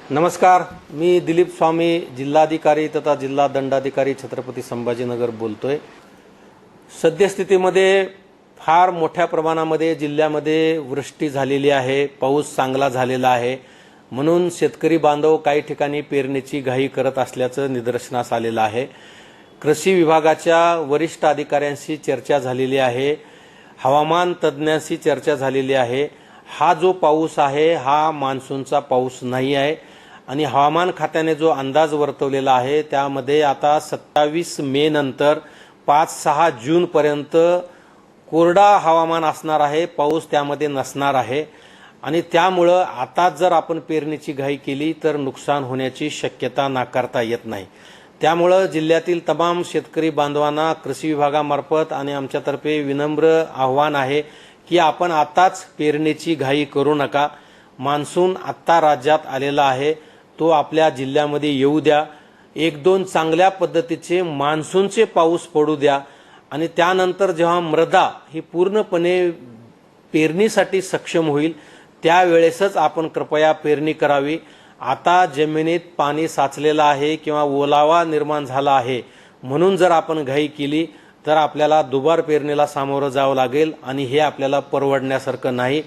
नमस्कार, मी दिलीप स्वामी, जिल्हाधिकारी तथा जिल्हा दंडाधिकारी छत्रपती संभाजीनगर बोलतोय। सद्यस्थितीमध्ये फार मोठ्या प्रमाणामध्ये जिल्ह्यामध्ये वृष्टी झालेली आहे, पाऊस चांगला झालेला आहे, म्हणून शेतकरी बांधव काही ठिकाणी पेरणीची घाई करत असल्याचं निदर्शनास आलेलं आहे। कृषी विभागाच्या वरिष्ठ अधिकाऱ्यांशी चर्चा झालेली आहे, हवामान तज्ज्ञांशी चर्चा झालेली आहे। हा जो पाऊस आहे हा मान्सूनचा पाऊस नाही आहे आणि हवामान खात्याने जो अंदाज वर्तवलेला आहे त्यामध्ये आता 27 मे नंतर 5-6 जून पर्यंत कोरडा हवामान असणार आहे, पाऊस त्यामध्ये नसणार आहे आणि त्यामुळे आता जर आपण पेरणीची घाई केली तर नुकसान होण्याची शक्यता नाकारता येत नाही। त्यामुळे जिल्ह्यातील तमाम शेतकरी बांधवांना कृषी विभागामार्फत आणि आमच्यातर्फे विनम्र आव्हान आहे की आपण आताच पेरणीची घाई करू नका। मान्सून आता राज्यात आलेला आहे, तो आपल्या जिल्ह्यामध्ये येऊ द्या, 1-2 चांगल्या पद्धतीचे मान्सूनचे पाऊस पडू द्या आणि त्यानंतर जेव्हा मृदा ही पूर्णपणे पेरणीसाठी सक्षम होईल त्यावेळेसच आपण कृपया पेरणी करावी। आता जमिनीत पाणी साचलेलं आहे किंवा ओलावा निर्माण झाला आहे म्हणून जर आपण घाई केली तर आपल्याला दुबार पेरणीला सामोरं जावं लागेल आणि हे आपल्याला परवडण्यासारखं नाही।